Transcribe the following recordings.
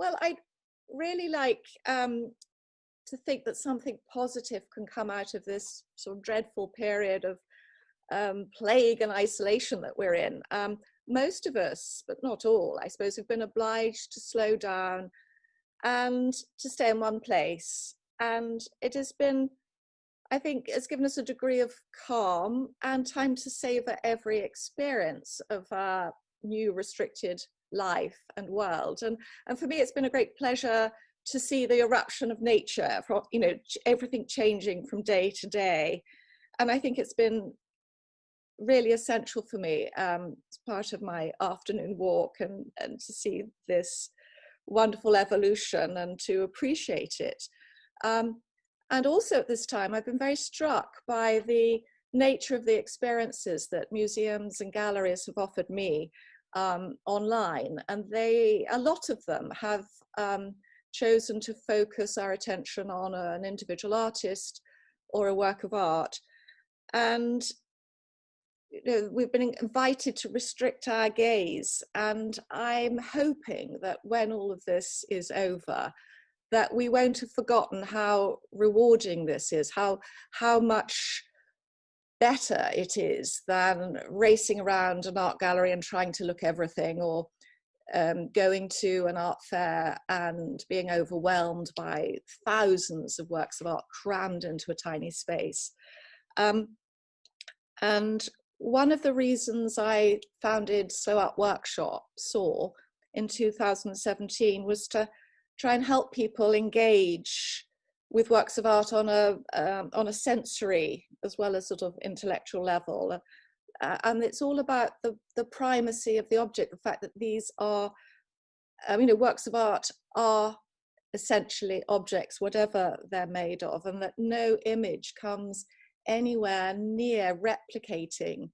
Well, I really like to think that something positive can come out of this sort of dreadful period of plague and isolation that we're in. Most of us, but not all, I suppose, have been obliged to slow down and to stay in one place. And it has been, I think, it's given us a degree of calm and time to savor every experience of our new restricted life and world. And for me, it's been a great pleasure to see the eruption of nature, from, you know, everything changing from day to day. And I think it's been really essential for me as part of my afternoon walk, and to see this wonderful evolution and to appreciate it. And also at this time, I've been very struck by the nature of the experiences that museums and galleries have offered me online. And a lot of them have chosen to focus our attention on an individual artist or a work of art. And you know, we've been invited to restrict our gaze, and I'm hoping that when all of this is over, that we won't have forgotten how rewarding this is, how much better it is than racing around an art gallery and trying to look everything, or going to an art fair and being overwhelmed by thousands of works of art crammed into a tiny space. And one of the reasons I founded Slow Art Workshop, SAW, in 2017 was to try and help people engage with works of art on a sensory as well as sort of intellectual level. And it's all about the primacy of the object, the fact that these are, you know, works of art are essentially objects, whatever they're made of, and that no image comes anywhere near replicating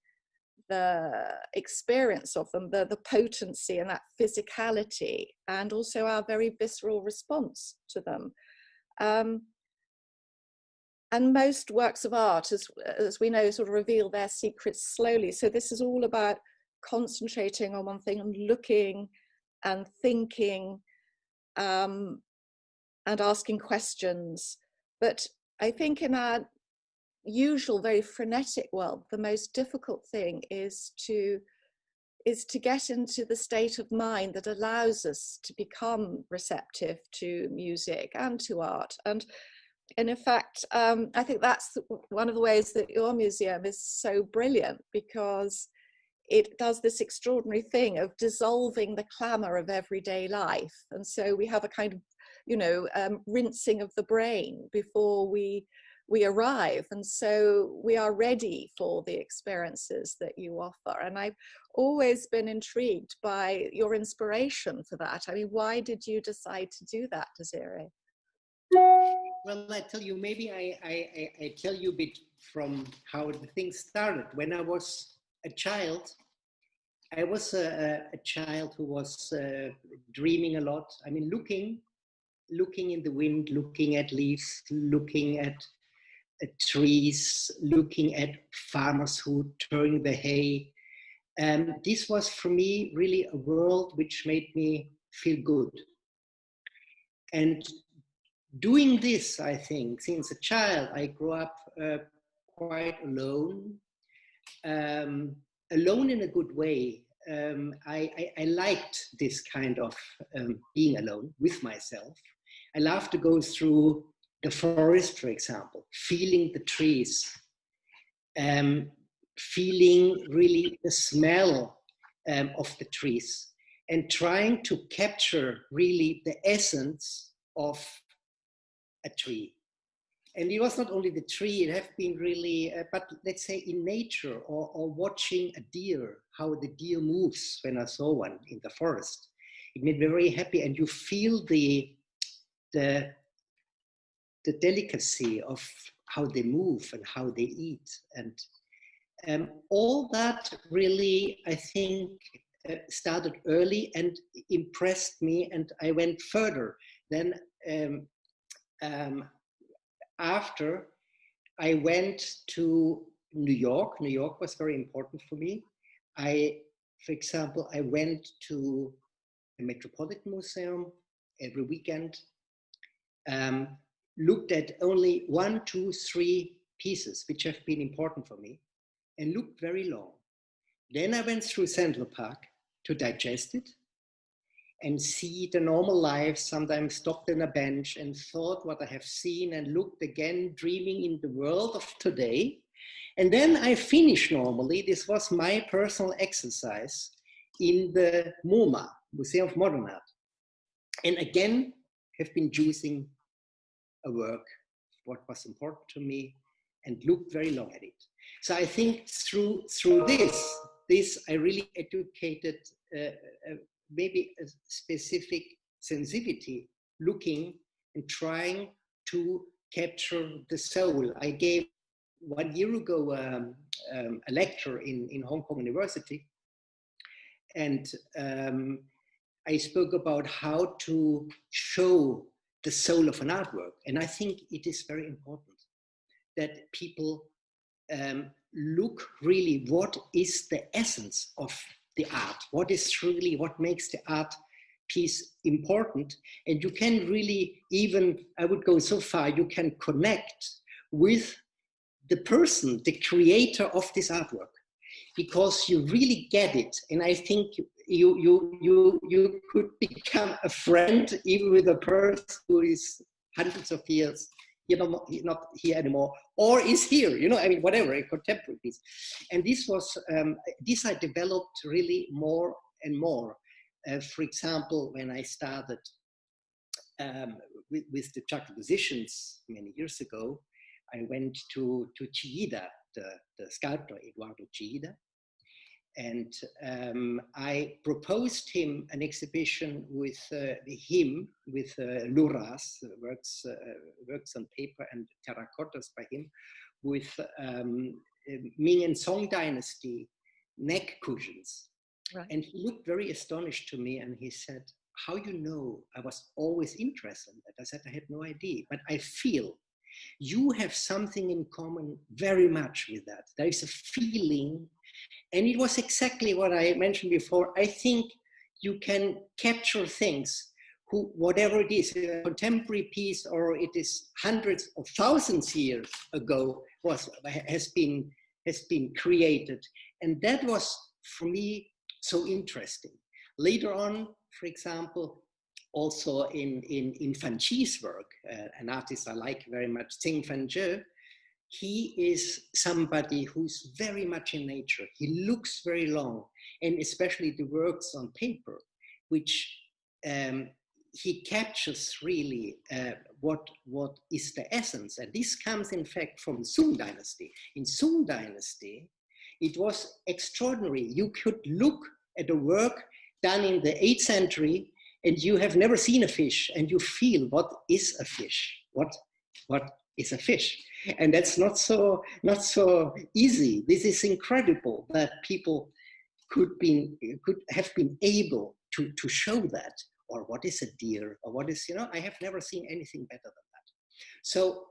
the experience of them, the potency and that physicality, and also our very visceral response to them. And most works of art, as we know, sort of reveal their secrets slowly. So this is all about concentrating on one thing and looking and thinking and asking questions. But I think in our usual, very frenetic world, the most difficult thing is to get into the state of mind that allows us to become receptive to music and to art. And in fact, I think that's one of the ways that your museum is so brilliant, because it does this extraordinary thing of dissolving the clamour of everyday life. And so we have a kind of, you know, rinsing of the brain before we arrive, and so we are ready for the experiences that you offer. And I've always been intrigued by your inspiration for that. I mean, why did you decide to do that, Désiré? Well, I tell you, maybe I tell you a bit from how the thing started. When I was a child, I was a child who was dreaming a lot. I mean, looking in the wind, looking at leaves, looking at trees, looking at farmers who turn the hay. And this was for me really a world which made me feel good. And doing this, I think, since a child, I grew up quite alone, alone in a good way. I liked this kind of being alone with myself. I love to go through the forest, for example, feeling the trees, feeling really the smell of the trees, and trying to capture really the essence of a tree. And it was not only the tree, it have been really, but let's say in nature, or watching a deer, how the deer moves when I saw one in the forest. It made me very happy, and you feel the delicacy of how they move and how they eat. And all that really, I think, started early and impressed me, and I went further. Then after, I went to New York. New York was very important for me. For example, I went to the Metropolitan Museum every weekend, looked at only 1, 2, 3 pieces which have been important for me, and looked very long. Then I went through Central Park to digest it and see the normal life, sometimes stopped on a bench and thought what I have seen, and looked again, dreaming in the world of today. And then I finished normally. This was my personal exercise in the MoMA, Museum of Modern Art. And again, have been choosing a work, what was important to me, and looked very long at it. So I think through this I really educated maybe a specific sensitivity, looking and trying to capture the soul. I gave 1 year ago a lecture in Hong Kong University, and I spoke about how to show the soul of an artwork. And I think it is very important that people look really what is the essence of the art, what is really, what makes the art piece important. And you can really even, I would go so far, you can connect with the person, the creator of this artwork, because you really get it. And I think you could become a friend even with a person who is hundreds of years, not here anymore, or is here, I mean, whatever, a contemporary piece. And this was, this I developed really more and more. For example, when I started with the juxtapositions many years ago, I went to Chillida, the sculptor Eduardo Chillida, and I proposed him an exhibition with him, with Luras, works on paper and terracottas by him, with Ming and Song Dynasty neck cushions. Right. And he looked very astonished to me, and he said, "How you know I was always interested in that?" I said, "I had no idea, but I feel you have something in common very much with that. There is a feeling." And it was exactly what I mentioned before. I think you can capture things, whatever it is, a contemporary piece, or it is hundreds of thousands years ago, has been created. And that was, for me, so interesting. Later on, for example, also in Fan Chi's work, an artist I like very much, Tsing Fan Zhe, he is somebody who's very much in nature. He looks very long, and especially the works on paper, which he captures really what is the essence. And this comes, in fact, from Sung Dynasty. In Sung Dynasty, it was extraordinary. You could look at a work done in the 8th century, and you have never seen a fish, and you feel, what is a fish? What is a fish? And that's not so easy. This is incredible that people could have been able to show that, or what is a deer, or what is, I have never seen anything better than that. So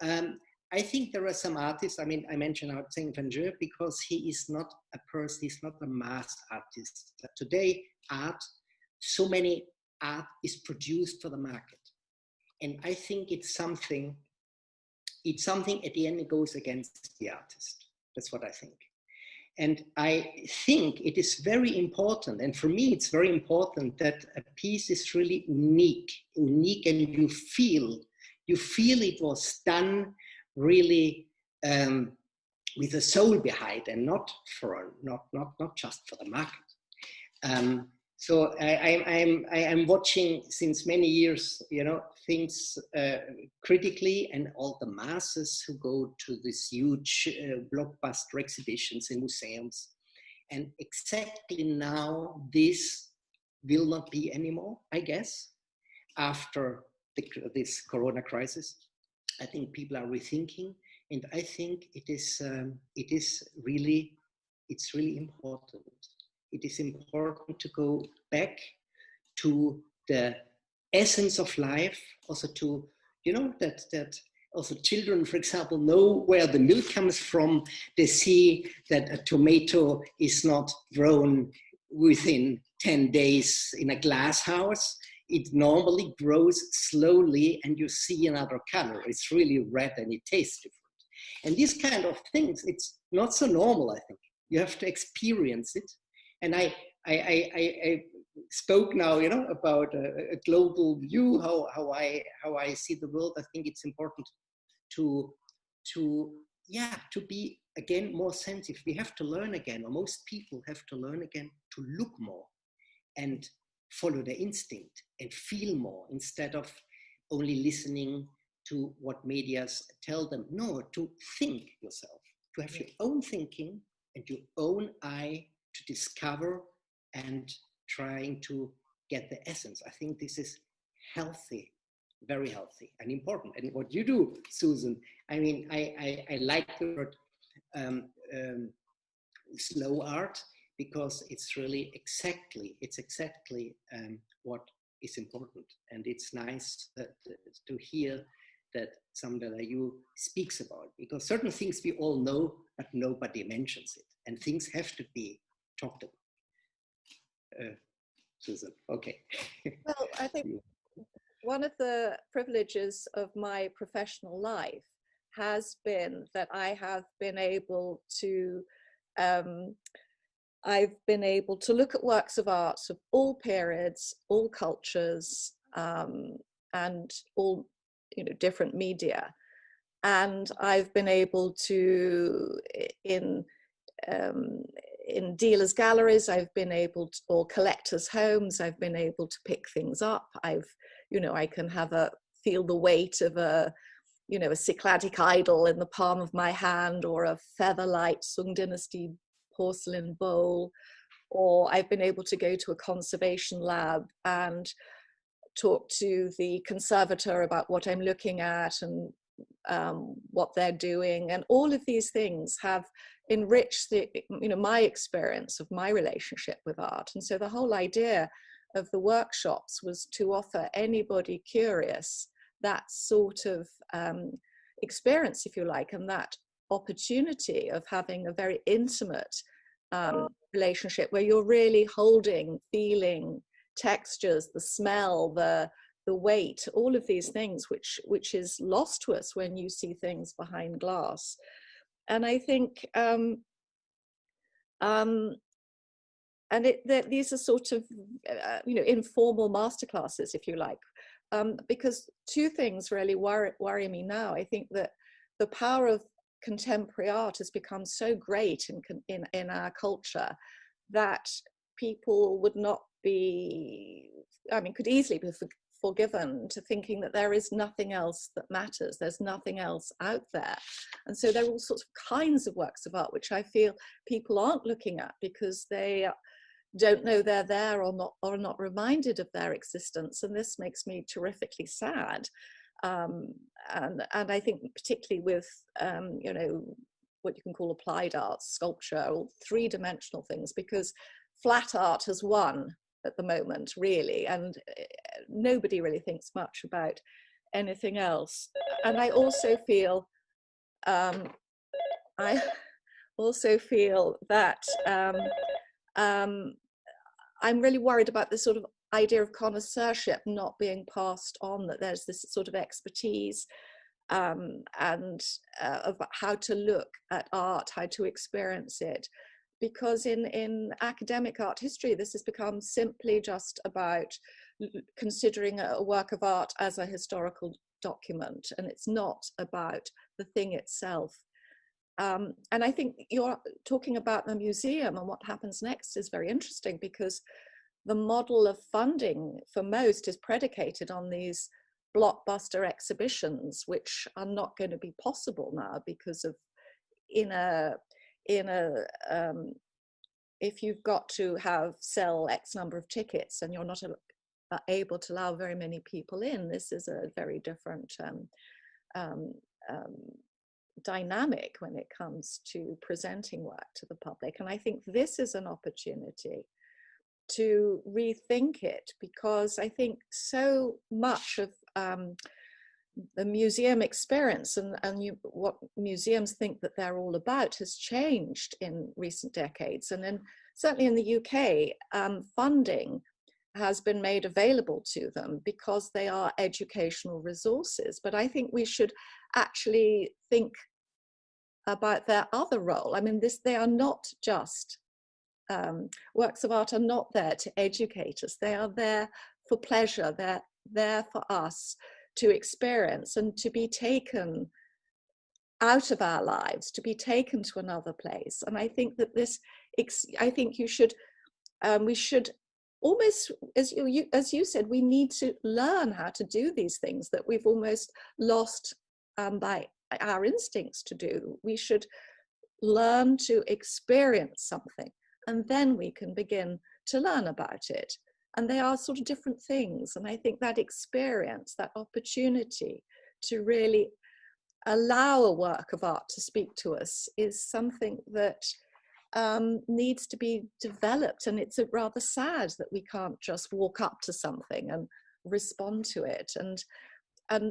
I think there are some artists, I mean, I mentioned Tsing Fan Zhe because he is not a person, he's not a mass artist. Today, so many art is produced for the market. And I think it's something at the end, it goes against the artist. That's what I think. And I think it is very important, and for me it's very important, that a piece is really unique, and you feel it was done really with a soul behind, and not just for the market. So I'm watching since many years, things critically, and all the masses who go to these huge blockbuster exhibitions in museums. And exactly now, this will not be anymore, I guess, after this Corona crisis. I think people are rethinking, and I think it's really important. It is important to go back to the essence of life, also to, that also children, for example, know where the milk comes from. They see that a tomato is not grown within 10 days in a glass house. it normally grows slowly and you see another color. It's really red and it tastes different. And these kind of things, it's not so normal, I think. You have to experience it. And I spoke now, you know, about a global view, how I see the world. I think it's important to be again more sensitive. We have to learn again, or most people have to learn again to look more and follow their instinct and feel more instead of only listening to what medias tell them. No, to think yourself, to have your own thinking and your own eye to discover and trying to get the essence. I think this is healthy, very healthy and important. And what you do, Susan, I mean, I like the word slow art, because it's really exactly what is important. And it's nice to hear that somebody like you speaks about it, because certain things we all know, but nobody mentions it, and things have to be talked about. Susan, okay. Well, I think one of the privileges of my professional life has been that I've been able to look at works of art of all periods, all cultures, and all, you know, different media. And I've been able to, in dealers' galleries, I've been able to, or collectors' homes, I've been able to pick things up. I can feel the weight of a Cycladic idol in the palm of my hand, or a featherlight Sung Dynasty porcelain bowl. Or I've been able to go to a conservation lab and talk to the conservator about what I'm looking at and what they're doing. And all of these things have enriched my experience of my relationship with art. And so the whole idea of the workshops was to offer anybody curious that sort of experience, if you like, and that opportunity of having a very intimate relationship where you're really holding, feeling textures, the smell, the weight, all of these things, which is lost to us when you see things behind glass. And I think these are sort of informal masterclasses, if you like, because two things really worry me now. I think that the power of contemporary art has become so great in our culture that people would not be, could easily be forgiven to thinking that there is nothing else that matters, there's nothing else out there. And so there are all sorts of kinds of works of art which I feel people aren't looking at because they don't know they're there, or not reminded of their existence. And this makes me terrifically sad. And I think particularly with what you can call applied art, sculpture, or three-dimensional things, because flat art has won at the moment, really, and nobody really thinks much about anything else. And I also feel that I'm really worried about this sort of idea of connoisseurship not being passed on, that there's this sort of expertise and about how to look at art, how to experience it. Because in academic art history, this has become simply just about considering a work of art as a historical document, and it's not about the thing itself. And I think you're talking about the museum and what happens next is very interesting, because the model of funding for most is predicated on these blockbuster exhibitions, which are not going to be possible now because of if you've got to sell X number of tickets and you're not able to allow very many people in, this is a very different dynamic when it comes to presenting work to the public. And I think this is an opportunity to rethink it, because I think so much of the museum experience and what museums think that they're all about has changed in recent decades. And then certainly in the UK, funding has been made available to them because they are educational resources. But I think we should actually think about their other role. I mean, they are not just, works of art are not there to educate us. They are there for pleasure. They're there for us to experience and to be taken out of our lives, to be taken to another place. And I think that I think we should almost, as you said, we need to learn how to do these things that we've almost lost by our instincts to do. We should learn to experience something, and then we can begin to learn about it. And they are sort of different things. And I think that experience, that opportunity to really allow a work of art to speak to us, is something that needs to be developed. And it's rather sad that we can't just walk up to something and respond to it. And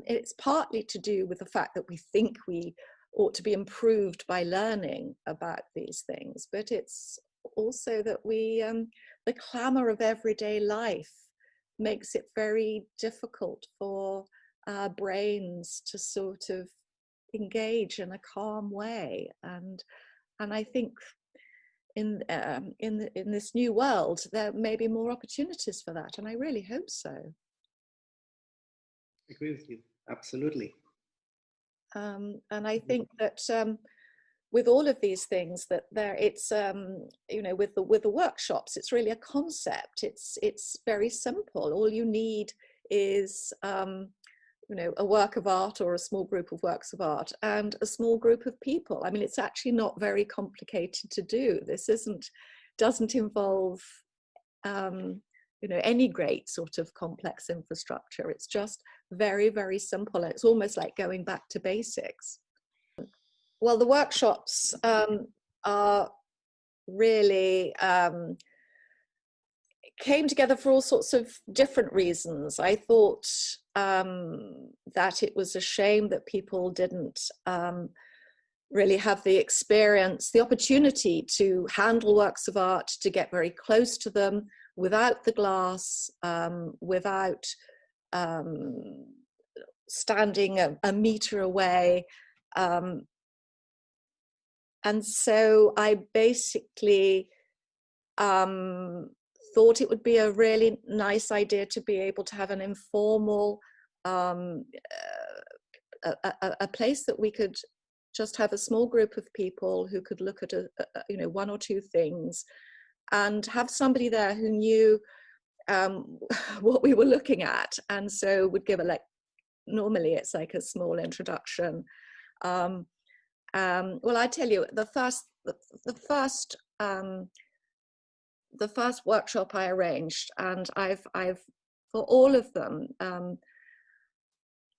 it's partly to do with the fact that we think we ought to be improved by learning about these things, but it's also that the clamor of everyday life makes it very difficult for our brains to sort of engage in a calm way. And I think in this new world there may be more opportunities for that, and I really hope so. I agree with you, absolutely. And I think that with all of these things, that it's you know, with the workshops, it's really a concept. It's very simple. All you need is you know, a work of art or a small group of works of art and a small group of people. I mean, it's actually not very complicated to do. This doesn't involve you know, any great sort of complex infrastructure. It's just very, very simple. It's almost like going back to basics. Well, the workshops are really came together for all sorts of different reasons. I thought that it was a shame that people didn't really have the experience, the opportunity to handle works of art, to get very close to them without the glass, without standing a meter away. And so I basically thought it would be a really nice idea to be able to have an informal, a place that we could just have a small group of people who could look at you know, one or two things, and have somebody there who knew what we were looking at, and so would give normally it's like a small introduction. Well, I tell you, the first workshop I arranged, and I've for all of them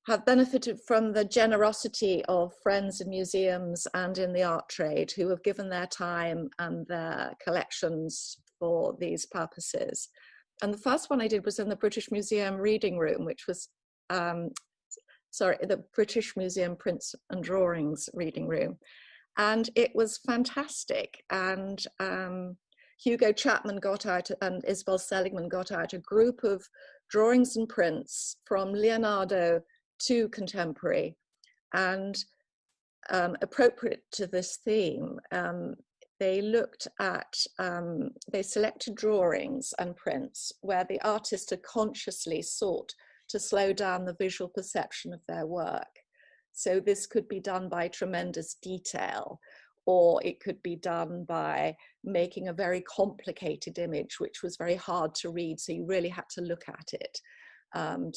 have benefited from the generosity of friends in museums and in the art trade who have given their time and their collections for these purposes. And the first one I did was in the British Museum reading room, which was the British Museum Prints and Drawings reading room. And it was fantastic. And Hugo Chapman got out, and Isabel Seligman got out a group of drawings and prints from Leonardo to contemporary. And appropriate to this theme, they looked at, they selected drawings and prints where the artist had consciously sought to slow down the visual perception of their work. So this could be done by tremendous detail, or it could be done by making a very complicated image, which was very hard to read. So you really had to look at it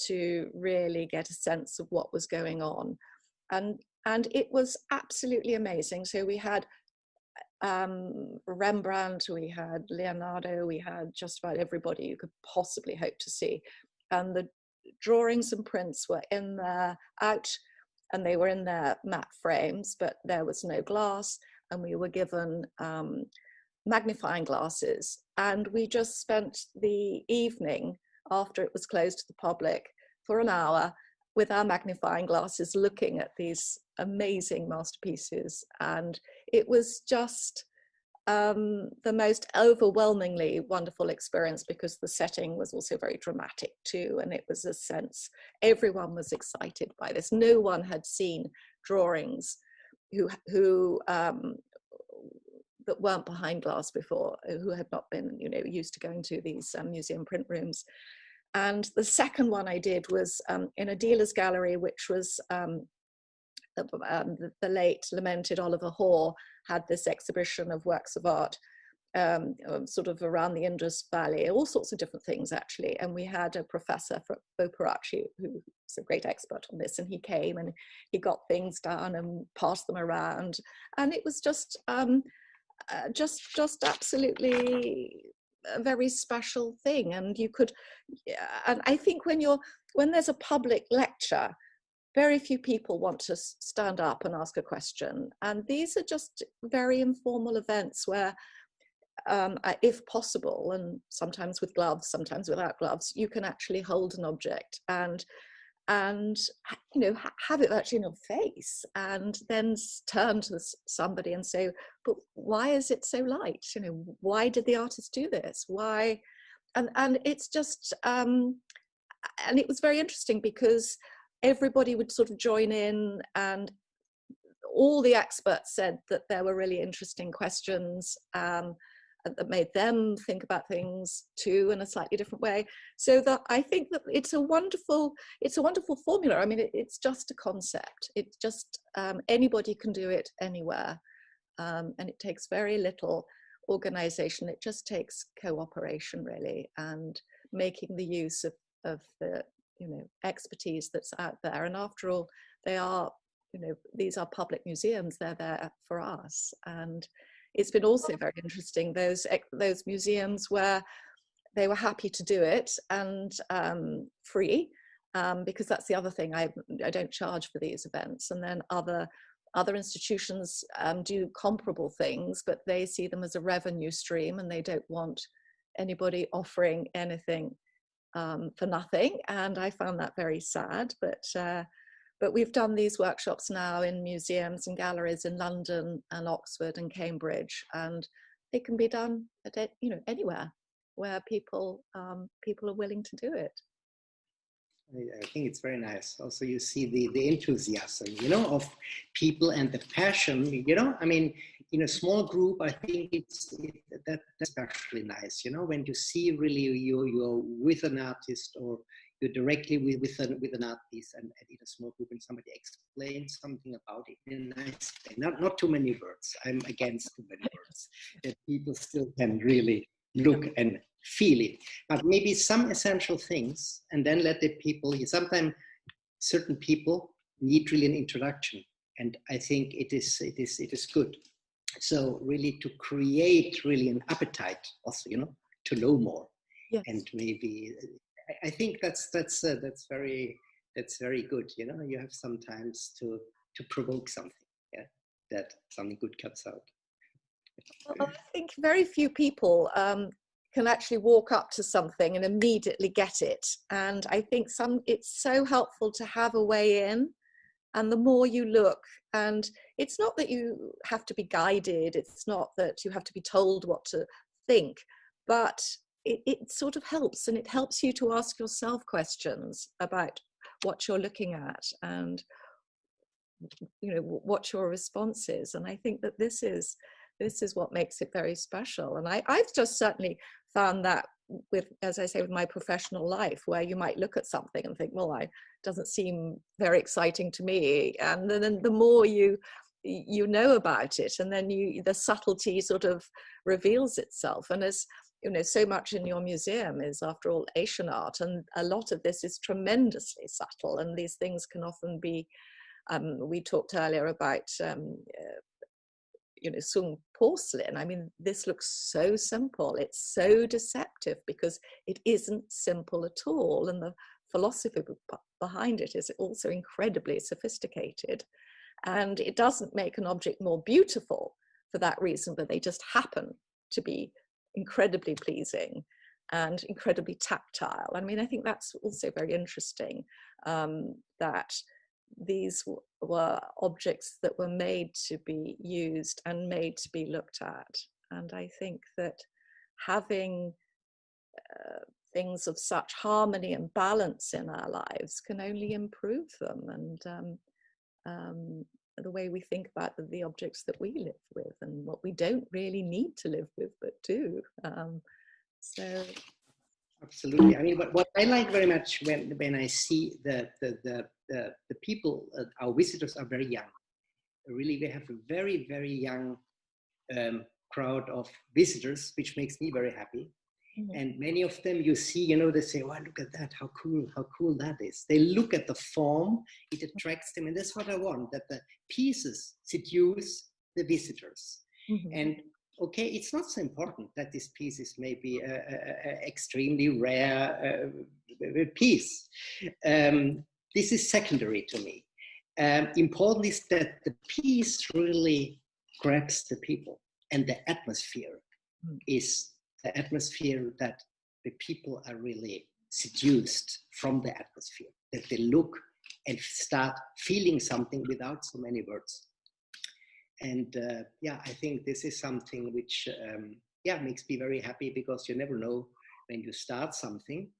to really get a sense of what was going on. And it was absolutely amazing. So we had Rembrandt, we had Leonardo, we had just about everybody you could possibly hope to see. And the drawings and prints were in their and they were in their matte frames, but there was no glass, and we were given magnifying glasses. And we just spent the evening after it was closed to the public for an hour with our magnifying glasses looking at these amazing masterpieces. And it was just the most overwhelmingly wonderful experience, because the setting was also very dramatic too, and it was a sense everyone was excited by this. No one had seen drawings who that weren't behind glass before, who had not been, you know, used to going to these museum print rooms. And the second one I did was in a dealer's gallery, which was the late lamented Oliver Hoare had this exhibition of works of art sort of around the Indus Valley, all sorts of different things actually. And we had a professor from Boparacci who's a great expert on this, and he came and he got things done and passed them around, and it was just absolutely a very special thing. And you could, and I think when there's a public lecture, very few people want to stand up and ask a question. And these are just very informal events where, if possible, and sometimes with gloves, sometimes without gloves, you can actually hold an object and you know, have it actually in your face, and then turn to somebody and say, but why is it so light? You know, why did the artist do this? Why? And it's just, and it was very interesting because everybody would sort of join in, and all the experts said that there were really interesting questions that made them think about things too in a slightly different way. So that I think that it's a wonderful formula. I mean, it's just a concept. It's just anybody can do it anywhere, and it takes very little organization. It just takes cooperation really, and making the use of the, you know, expertise that's out there. And after all, they are, you know, these are public museums. They're there for us. And it's been also very interesting, those museums where they were happy to do it and free, because that's the other thing. I don't charge for these events. And then other institutions do comparable things, but they see them as a revenue stream, and they don't want anybody offering anything for nothing. And I found that very sad. But we've done these workshops now in museums and galleries in London and Oxford and Cambridge, and they can be done at, you know, anywhere where people are willing to do it. I think it's very nice. Also, you see the enthusiasm, you know, of people and the passion. You know, I mean, in a small group, I think that's especially nice. You know, when you see really you're with an artist, or you're directly with an artist, and in a small group, and somebody explains something about it in a nice way. Not too many words. I'm against too many words. That people still can really look and feel it, but maybe some essential things, and then let the people. Sometimes certain people need really an introduction, and I think it is good. So really to create really an appetite, also, you know, to know more. Yes. And maybe I think that's very good. You know, you have sometimes to provoke something, yeah, that something good comes out. Well, I think very few people can actually walk up to something and immediately get it. And I think it's so helpful to have a way in. And the more you look, and it's not that you have to be guided, it's not that you have to be told what to think, but it sort of helps, and it helps you to ask yourself questions about what you're looking at, and, you know, what your response is. And I think that this is what makes it very special. And I've just certainly found that with, as I say, with my professional life, where you might look at something and think, well, it doesn't seem very exciting to me. And then the more you know about it, and then the subtlety sort of reveals itself. And as you know, so much in your museum is, after all, Asian art, and a lot of this is tremendously subtle. And these things can often be, we talked earlier about you know, Sung porcelain. I mean, this looks so simple. It's so deceptive because it isn't simple at all. And the philosophy behind it is also incredibly sophisticated. And it doesn't make an object more beautiful for that reason, but they just happen to be incredibly pleasing and incredibly tactile. I mean, I think that's also very interesting, that these were objects that were made to be used and made to be looked at. And I think that having things of such harmony and balance in our lives can only improve them, and the way we think about the objects that we live with and what we don't really need to live with but do. So absolutely. I mean, what I like very much when I see the people, our visitors are very young. Really, we have a very, very young crowd of visitors, which makes me very happy. Mm-hmm. And many of them you see, you know, they say, "Wow, look at that! How cool that is!" They look at the form; it attracts them, and that's what I want. That the pieces seduce the visitors. Mm-hmm. And okay, it's not so important that this piece is maybe a extremely rare piece. This is secondary to me. Important is that the piece really grabs the people, and the atmosphere is the atmosphere that the people are really seduced from the atmosphere, that they look and start feeling something without so many words. And I think this is something which makes me very happy, because you never know when you start something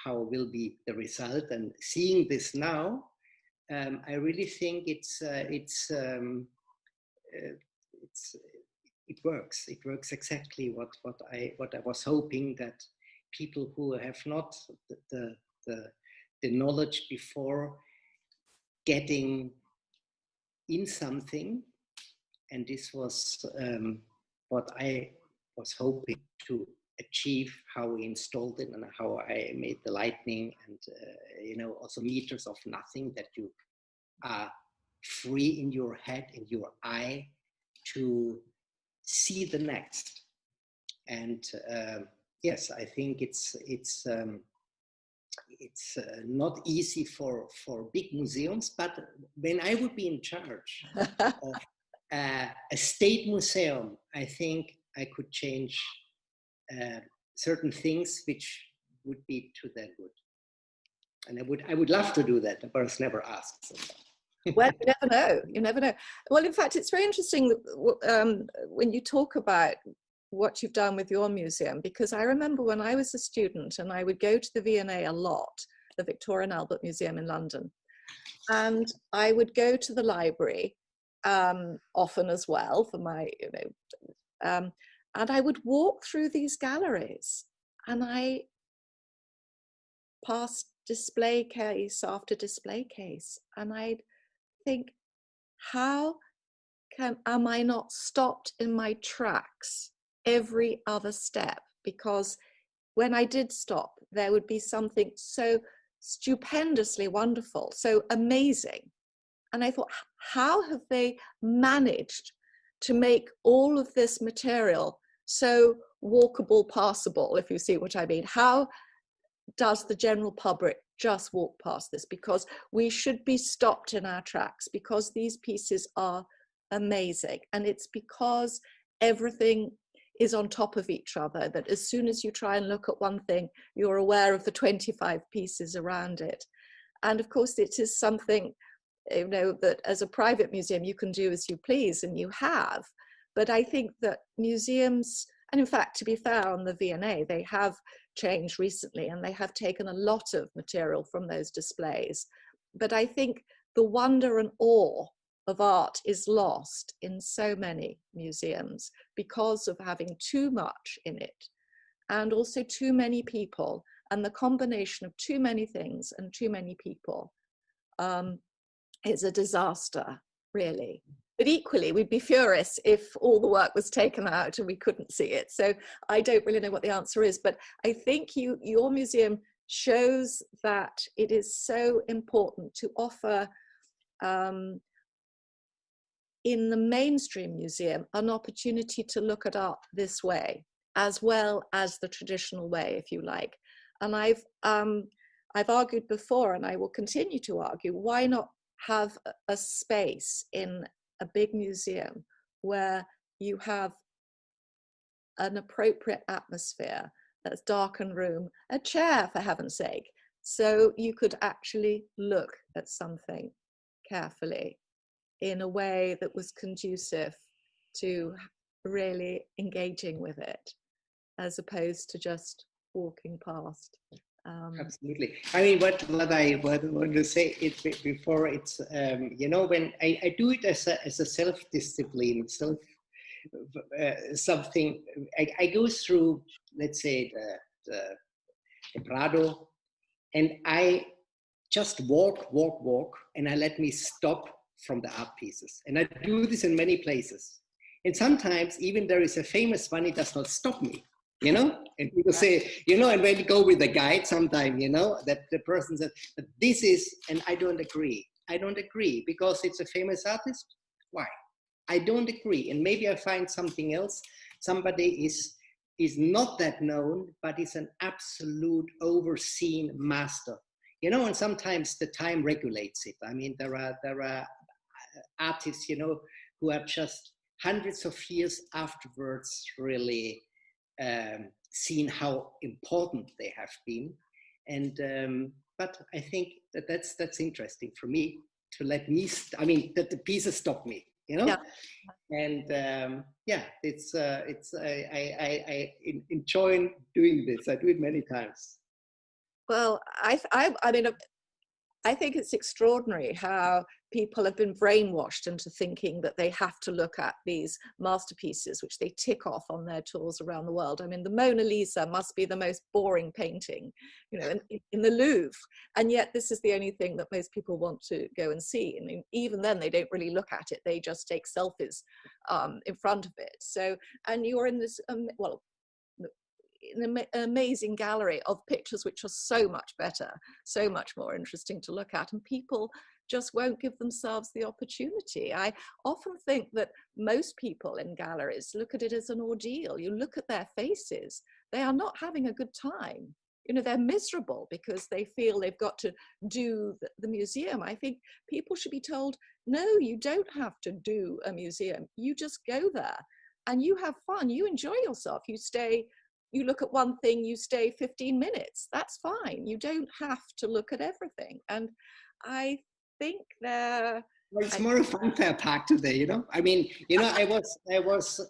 how will be the result. And seeing this now, I really think it works. It works exactly what I was hoping, that people who have not the knowledge before getting in something, and this was what I was hoping to achieve, how we installed it and how I made the lightning, and also meters of nothing, that you are free in your head, in your eye, to see the next. And yes, I think it's not easy for big museums, but when I would be in charge of a state museum, I think I could change certain things which would be to their good. And I would love to do that, but I was never asked. So. Well, you never know. Well, in fact, it's very interesting when you talk about what you've done with your museum, because I remember when I was a student and I would go to the V&A a lot, the Victoria and Albert Museum in London, and I would go to the library often as well for my, and I would walk through these galleries, and I passed display case after display case, and I'd think, how am I not stopped in my tracks every other step? Because when I did stop, there would be something so stupendously wonderful, so amazing. And I thought, how have they managed to make all of this material so walkable, passable, if you see what I mean? How does the general public just walk past this? Because we should be stopped in our tracks, because these pieces are amazing. And it's because everything is on top of each other, that as soon as you try and look at one thing, you're aware of the 25 pieces around it. And of course, it is something, that as a private museum, you can do as you please, and you have. But I think that museums, and in fact, to be fair on the V&A, they have changed recently, and they have taken a lot of material from those displays. But I think the wonder and awe of art is lost in so many museums because of having too much in it, and also too many people, and the combination of too many things and too many people is a disaster, really. But equally, we'd be furious if all the work was taken out and we couldn't see it. So I don't really know what the answer is, but I think your museum shows that it is so important to offer, in the mainstream museum, an opportunity to look at art this way, as well as the traditional way, if you like. And I've argued before, and I will continue to argue, why not have a space in a big museum where you have an appropriate atmosphere, a darkened room, a chair, for heaven's sake, so you could actually look at something carefully in a way that was conducive to really engaging with it, as opposed to just walking past. Absolutely. I mean, what I want to say it before, it's you know, when I do it as a self-discipline, something, I go through, let's say, the Prado, and I just walk, and I let me stop from the art pieces. And I do this in many places. And sometimes even there is a famous one, it does not stop me, you know? And people say, you know, and when you go with a guide sometime, you know, that the person says, but this is, and I don't agree. I don't agree because it's a famous artist. Why? I don't agree. And maybe I find something else. Somebody is not that known, but is an absolute overseen master. You know, and sometimes the time regulates it. I mean, there are artists, you know, who are just hundreds of years afterwards really seen how important they have been. And but I think that's interesting for me to let me. I mean, that the pieces stop me. You know. Yeah. And yeah, it's I enjoy doing this. I do it many times. Well, I mean, I think it's extraordinary how people have been brainwashed into thinking that they have to look at these masterpieces, which they tick off on their tours around the world. I mean, the Mona Lisa must be the most boring painting, you know, in the Louvre. And yet this is the only thing that most people want to go and see. And even then they don't really look at it. They just take selfies in front of it. So, and you're in this, well, an amazing gallery of pictures which are so much better, so much more interesting to look at, and people just won't give themselves the opportunity. I often think that most people in galleries look at it as an ordeal. You look at their faces, they are not having a good time. You know, they're miserable because they feel they've got to do the museum. I think people should be told, no, you don't have to do a museum. You just go there and you have fun, you enjoy yourself, you stay. You look at one thing, you stay 15 minutes. That's fine. You don't have to look at everything. And I think well, it's more a funfair park today, you know. I mean, you know, I was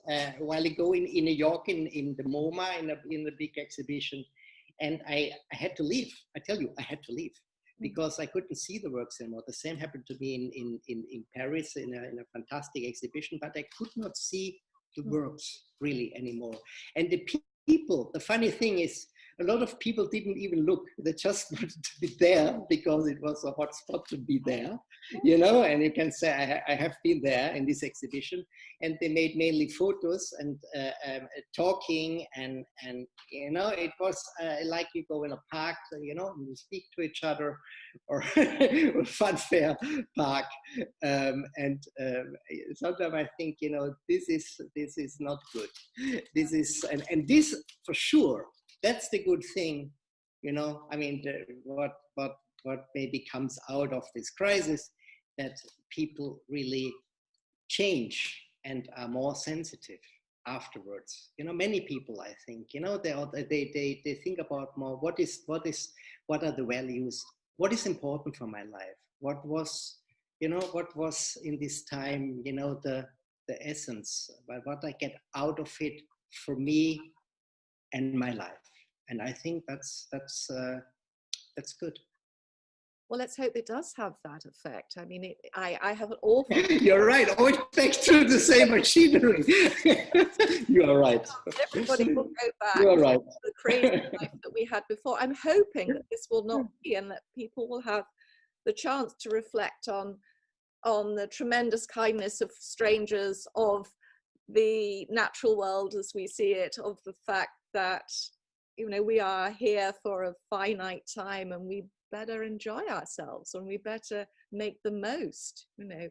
a while ago in New York in the MoMA in the big exhibition, and I had to leave. I tell you, I had to leave because I couldn't see the works anymore. The same happened to me in Paris in a fantastic exhibition, but I could not see the works really anymore. And the people, the funny thing is, a lot of people didn't even look. They just wanted to be there because it was a hot spot to be there, you know. And you can say, I have been there in this exhibition, and they made mainly photos and talking, and you know, it was like you go in a park, you know, and you speak to each other, or a funfair park. And sometimes I think, you know, this is not good. This is and this for sure. That's the good thing, you know. I mean, what maybe comes out of this crisis, that people really change and are more sensitive afterwards. You know, many people, I think, you know, they think about more what are the values, what is important for my life, what was in this time, you know, the essence, but what I get out of it for me and my life. And I think that's good. Well, let's hope it does have that effect. I mean, I have an awful... You're right. Always back through the same machinery. You are right. Everybody will go back you are right. to the crazy life that we had before. I'm hoping that this will not be, and that people will have the chance to reflect on the tremendous kindness of strangers, of the natural world as we see it, of the fact that, you know, we are here for a finite time and we better enjoy ourselves and we better make the most, you know.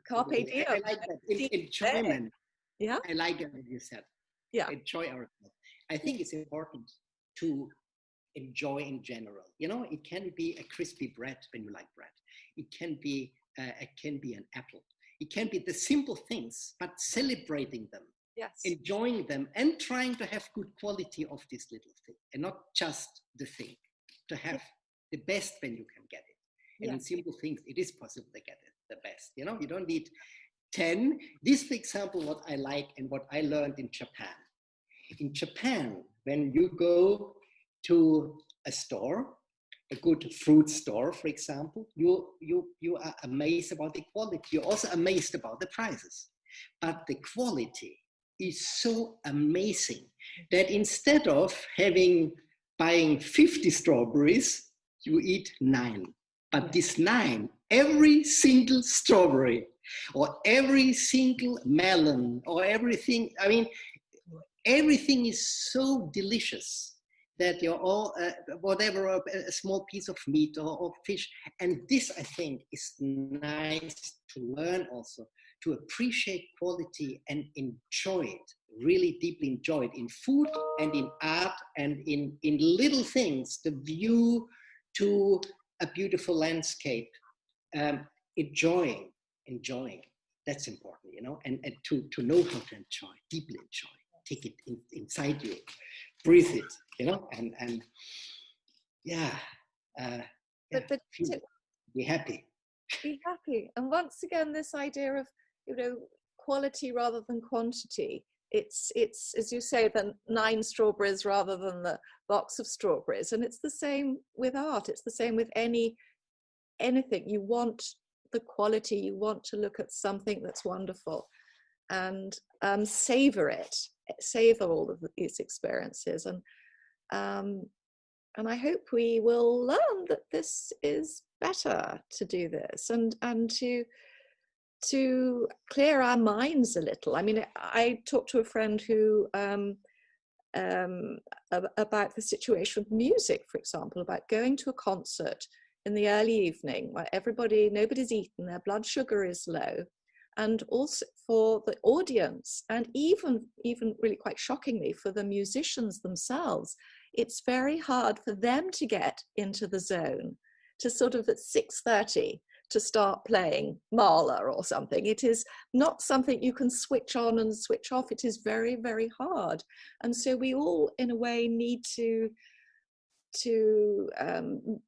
Carpe diem. I like that. Enjoyment. Yeah. I like it what you said. Yeah. Enjoy ourselves. I think it's important to enjoy in general. You know, it can be a crispy bread when you like bread. It can be an apple. It can be the simple things, but celebrating them. Yes. Enjoying them and trying to have good quality of this little thing, and not just the thing, to have the best when you can get it. And in simple things, it is possible to get it the best. You know, you don't need 10. This, for example, what I like and what I learned in Japan. In Japan, when you go to a store, a good fruit store, for example, you are amazed about the quality. You're also amazed about the prices. But the quality is so amazing that instead of buying 50 strawberries, you eat 9. But this 9, every single strawberry or every single melon or everything, I mean, everything is so delicious that you're all, whatever, a small piece of meat or fish. And this, I think, is nice to learn also, to appreciate quality and enjoy it, really deeply enjoy it in food and in art and in little things, the view to a beautiful landscape, enjoying. That's important, you know, and to know how to enjoy, deeply enjoy. Take it inside you, breathe it, you know, and yeah, but be happy. Be happy. And once again, this idea of, you know, quality rather than quantity. It's as you say, the 9 strawberries rather than the box of strawberries. And it's the same with art. It's the same with anything. You want the quality. You want to look at something that's wonderful and savor it. Savor all of these experiences, and I hope we will learn that this is better to do this, and to clear our minds a little. I mean, I talked to a friend who about the situation with music, for example, about going to a concert in the early evening where nobody's eaten, their blood sugar is low. And also for the audience, and even really quite shockingly for the musicians themselves, it's very hard for them to get into the zone, to sort of at 6:30 to start playing Mahler or something. It is not something you can switch on and switch off. It is very, very hard. And so we all, in a way, need to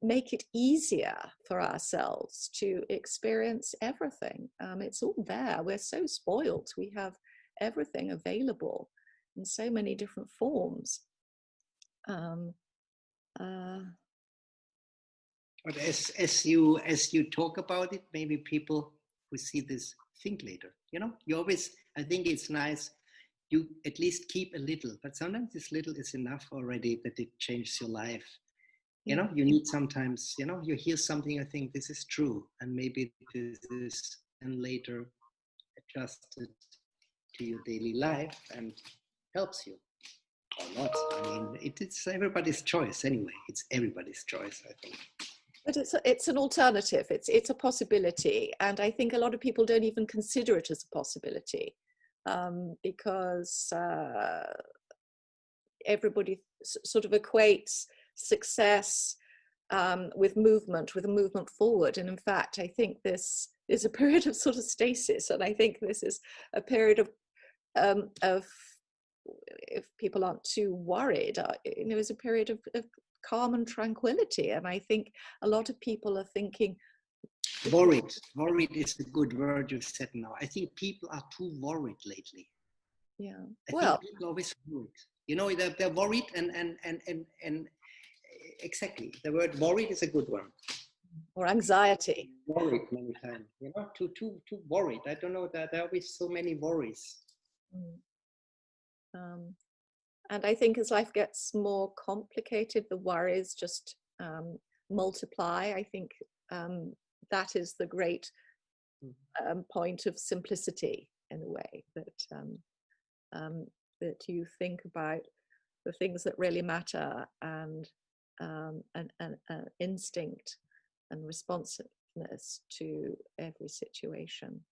make it easier for ourselves to experience everything. It's all there. We're so spoiled. We have everything available in so many different forms. But as you talk about it, maybe people who see this think later. You know, you always, I think it's nice. You at least keep a little, but sometimes this little is enough already that it changes your life. You know, you need sometimes, you know, you hear something, I think this is true, and maybe this is and later adjusted to your daily life and helps you or not. I mean, it's everybody's choice anyway. It's everybody's choice, I think. But it's an alternative. It's a possibility, and I think a lot of people don't even consider it as a possibility because everybody sort of equates success with a movement forward. And in fact, I think this is a period of sort of stasis, and I think this is a period of if people aren't too worried, you know, is a period of calm and tranquility. And I think a lot of people are thinking, worried is a good word you said now. I think people are too worried lately. Yeah, I think people are always worried. You know, they're worried and exactly, the word worried is a good one. Or anxiety. Worried many times, you know, too worried. I don't know, there are always so many worries. And I think as life gets more complicated, the worries just multiply. I think that is the great point of simplicity, in a way, that you think about the things that really matter, and instinct and responsiveness to every situation.